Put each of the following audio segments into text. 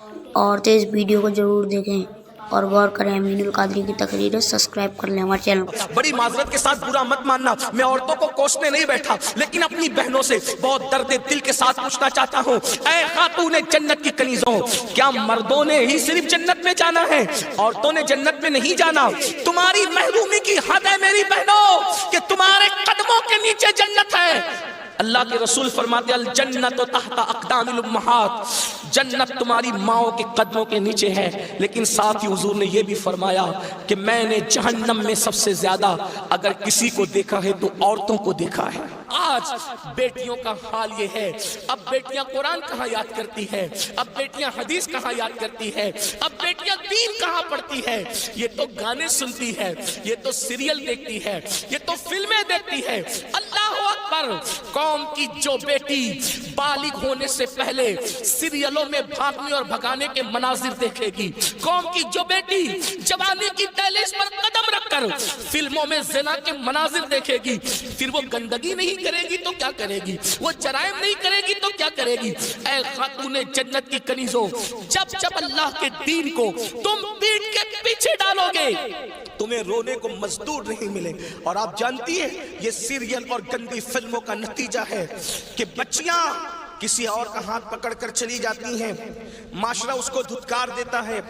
عورتیں اس ویڈیو کو ضرور دیکھیں اور غور کریں۔ امین القادری کی تقریریں سبسکرائب کر لیں ہمارے چینل کو۔ بڑی معذرت کے ساتھ برا مت ماننا، میں عورتوں کو کوسنے نہیں بیٹھا، لیکن اپنی بہنوں سے بہت درد دل کے ساتھ پوچھنا چاہتا ہوں، اے خاتون جنت کی کنیزوں، کیا مردوں نے ہی صرف جنت میں جانا ہے؟ عورتوں نے جنت میں نہیں جانا؟ تمہاری محرومی کی حد ہے میری بہنوں کہ تمہارے قدموں کے نیچے جنت ہے۔ اللہ کے رسول فرماتے الجنت تحت اقدام الامہات، جنت تمہاری ماؤں کے قدموں کے نیچے ہے، لیکن ساتھ ہی حضور نے یہ بھی فرمایا کہ میں نے جہنم میں سب سے زیادہ اگر کسی کو دیکھا ہے تو عورتوں کو دیکھا ہے۔ آج بیٹیوں کا حال یہ ہے، اب بیٹیاں قرآن کہاں یاد کرتی ہے، اب بیٹیاں حدیث کہاں یاد کرتی ہے، اب بیٹیاں دین کہاں پڑھتی ہے؟ یہ تو گانے سنتی ہے، یہ تو سیریل دیکھتی ہے، یہ تو فلمیں دیکھتی ہے۔ اللہ اکبر! قوم کی جو بیٹی بالغ ہونے سے پہلے سیریلوں میں بھاگنے اور بھگانے کے مناظر دیکھے گی، قوم کی جو بیٹی جوانی کی دہلیز پر قدم رکھ کر فلموں میں زنا کے مناظر دیکھے گی، پھر وہ گندگی نہیں کرے گی تو کیا کرے گی؟ وہ جرائم نہیں کرے گی تو کیا کرے گی؟ اے خاتون جنت کی کنیزوں، جب جب اللہ کے دین کو تم پیٹ کے پیچھے ڈالو گے تمہیں رونے کو مزدور نہیں ملے۔ اور آپ جانتی ہیں یہ سیریل اور گندی فلموں کا نتیجہ ہے کہ بچیاں کسی اور کا ہاتھ پکڑ کر چلی جاتی ہیں، معاشرہ اس کو دھتکار دیتا ہے،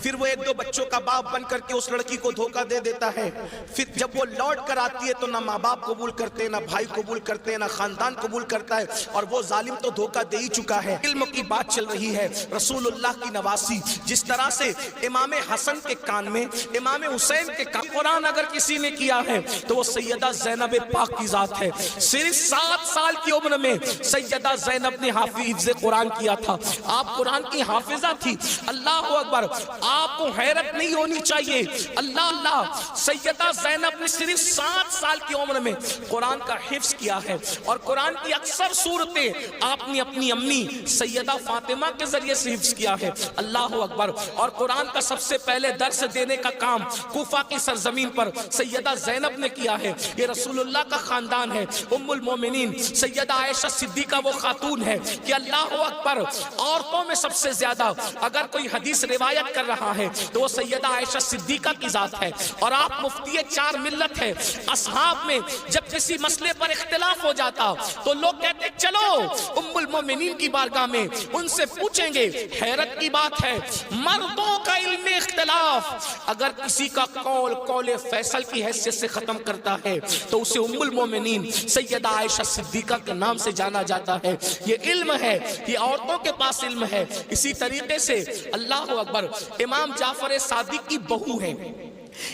پھر وہ ایک دو بچوں کا باپ بن کر کے اس لڑکی کو دھوکہ دے دیتا ہے، پھر جب وہ لوٹ کر آتی ہے تو نہ ماں باپ قبول کرتے، نہ بھائی قبول کرتے، نہ خاندان قبول کرتا ہے، اور وہ ظالم تو دھوکہ دے ہی چکا ہے۔ علم کی بات چل رہی ہے، رسول اللہ کی نواسی، جس طرح سے امام حسن کے کان میں، امام حسین کے کان، قرآن اگر کسی نے کیا ہے تو وہ سیدہ زینب پاک کی ذات ہے۔ صرف 7 سال کی عمر میں سیدہ زینب نے حافظ قرآن کیا تھا، آپ قرآن کی حافظہ تھی۔ اللہ اکبر! آپ کو حیرت نہیں ہونی چاہیے، اللہ اللہ، سیدہ زینب نے صرف 7 سال کی عمر میں قرآن کا حفظ کیا ہے، اور قرآن کی اکثر صورتیں آپ نے اپنی امی سیدہ فاطمہ کے ذریعے سے حفظ کیا ہے۔ اللہ اکبر! اور قرآن کا سب سے پہلے درس دینے کا کام کوفہ کی سرزمین پر سیدہ زینب نے کیا ہے۔ یہ رسول اللہ کا خاندان ہے۔ ام المومنین سیدہ عائشہ صدیقہ وہ خاتون ہے کہ اللہ اکبر، عورتوں میں سب سے زیادہ اگر کوئی حدیث روایت کر رہا ہے تو وہ سیدہ عائشہ صدیقہ کی ذات ہے۔ اور آپ مفتی 4 ملت ہے۔ اصحاب میں جب کسی مسئلے پر اختلاف ہو جاتا تو لوگ کہتے چلو ام المومنین کی بارگاہ میں ان سے پوچھیں گے۔ حیرت کی بات ہے، مردوں کا علم اختلاف اگر کسی کا قول فیصل کی حیثیت سے ختم کرتا ہے تو اسے ام المومنین سیدہ عائشہ صدیقہ کے نام سے جانا جاتا ہے۔ یہ علم ہے، یہ عورتوں کے پاس علم ہے۔ اسی طریقے سے اللہ اکبر، امام جعفر صادق کی بہو ہے،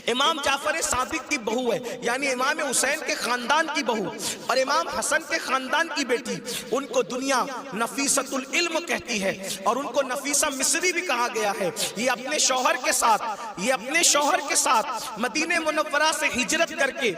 امام جعفر صادق کی بہو ہے، یعنی امام حسین کے خاندان کی بہو اور امام حسن کے خاندان کی بیٹی، ان کو دنیا نفیسۃ العلم کہتی ہے، اور ان کو نفیسہ مصری بھی کہا گیا ہے۔ یہ اپنے شوہر کے ساتھ مدینہ منورہ سے ہجرت کر کے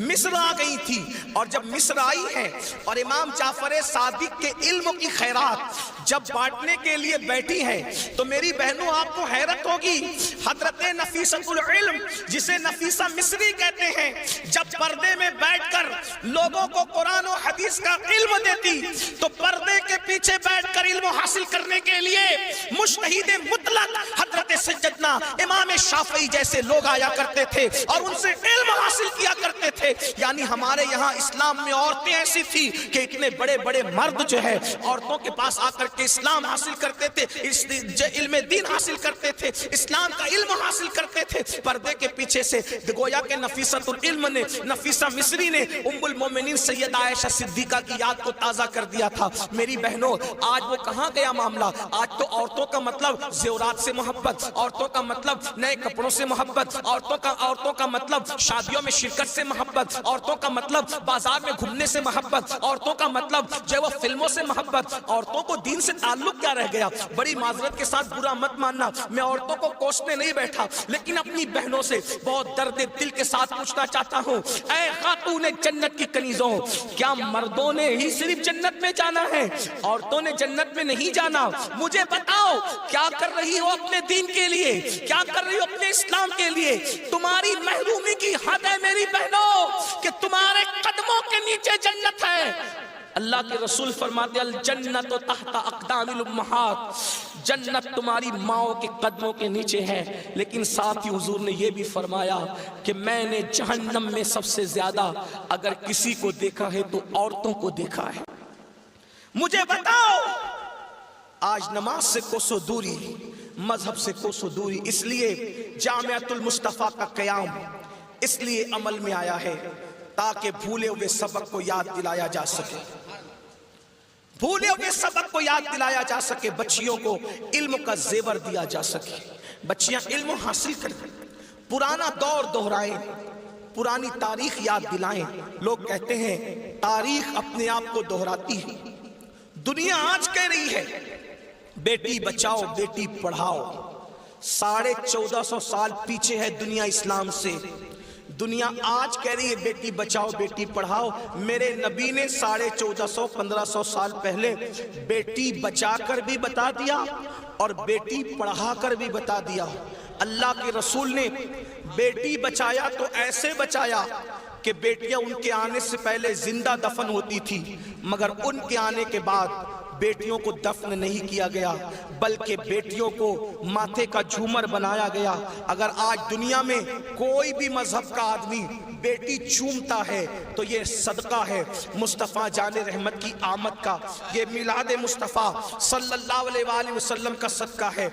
مصر آ گئی تھی، اور جب مصر آئی ہے اور امام جعفر صادق کے علم کی خیرات جب بانٹنے کے لیے بیٹھی ہیں تو میری بہنوں آپ کو حیرت ہوگی، حضرت نفیسۃ العلم جسے نفیسہ مصری کہتے ہیں، جب پردے میں بیٹھ کر لوگوں کو قرآن و حدیث کا علم دیتی تو پردے کے پیچھے بیٹھ کر علم حاصل کرنے کے لیے مجتہد مطلق حضرت سیدنا امام شافعی جیسے لوگ آیا کرتے تھے اور ان سے علم حاصل کیا کرتے تھے۔ یعنی ہمارے یہاں اسلام میں عورتیں ایسی تھی کہ اتنے بڑے بڑے مرد جو ہے عورتوں کے پاس آ کر کے اسلام حاصل کرتے تھے، علم دین حاصل کرتے تھے، اسلام کا علم حاصل کرتے تھے۔ پردے کے پیچھے سے گویا کہ نفیسۃ العلم نے، نفیسہ مصری نے ام المومنین سیدہ عائشہ صدیقہ کی یاد کو تازہ کر دیا تھا۔ میری بہنوں آج وہ کہاں گیا معاملہ؟ آج تو عورتوں کا مطلب زیورات سے محبت، عورتوں کا مطلب نئے کپڑوں سے محبت، عورتوں کا مطلب شادیوں میں شرکت سے محبت، عورتوں کا مطلب بازار میں گھومنے سے محبت، عورتوں کا مطلب جو وہ فلموں سے محبت۔ عورتوں کو دین سے تعلق کیا رہ گیا؟ بڑی معذرت کے ساتھ برا مت ماننا، میں عورتوں کو کوسنے نہیں بیٹھا، لیکن اپنی بہنوں سے بہت درد دل کے ساتھ پوچھنا چاہتا ہوں، اے خاتون جنت کی کنیزوں، کیا مردوں نے ہی صرف جنت میں جانا ہے؟ عورتوں نے جنت میں نہیں جانا؟ مجھے بتاؤ کیا کر رہی ہو اپنے دین کے لیے، کیا کر رہی ہو اپنے اسلام کے لیے؟ تمہاری محرومی کی حد ہے میری بہنوں کہ تمہارے قدموں کے نیچے جنت ہے۔ اللہ کے رسول فرماتے الجنت تحت اقدام الامہات، جنت تمہاری ماؤں کے قدموں کے نیچے ہے، لیکن ساتھ ہی حضور نے یہ بھی فرمایا کہ میں نے جہنم میں سب سے زیادہ اگر کسی کو دیکھا ہے تو عورتوں کو دیکھا ہے۔ مجھے بتاؤ، آج نماز سے کوسوں دوری، مذہب سے کوسوں دوری، اس لیے جامعۃ المصطفیٰ کا قیام اس لیے عمل میں آیا ہے تاکہ بھولے ہوئے سبق کو یاد دلایا جا سکے، بھولے ہوئے سبق کو یاد دلایا جا سکے، بچیوں کو علم کا زیور دیا جا سکے، بچیاں علم حاصل کریں، پرانا دور دہرائیں، پرانی تاریخ یاد دلائیں۔ لوگ کہتے ہیں تاریخ اپنے آپ کو دہراتی ہے، دنیا آج کہہ رہی ہے بیٹی بچاؤ بیٹی پڑھاؤ، 1450 سال پیچھے ہے دنیا اسلام سے، دنیا آج کہہ رہی ہے بیٹی بچاؤ بیٹی پڑھاؤ۔ میرے نبی نے 1450-1500 سال پہلے بیٹی بچا کر بھی بتا دیا اور بیٹی پڑھا کر بھی بتا دیا۔ اللہ کے رسول نے بیٹی بچایا تو ایسے بچایا کہ بیٹیاں ان کے آنے سے پہلے زندہ دفن ہوتی تھی، مگر ان کے آنے کے بعد بیٹیوں کو دفن نہیں کیا گیا بلکہ بیٹیوں کو ماتھے کا جھومر بنایا گیا۔ اگر آج دنیا میں کوئی بھی مذہب کا آدمی بیٹی چومتا ہے تو یہ صدقہ ہے مصطفیٰ جان رحمت کی آمد کا، یہ میلاد مصطفیٰ صلی اللہ علیہ وآلہ وسلم کا صدقہ ہے۔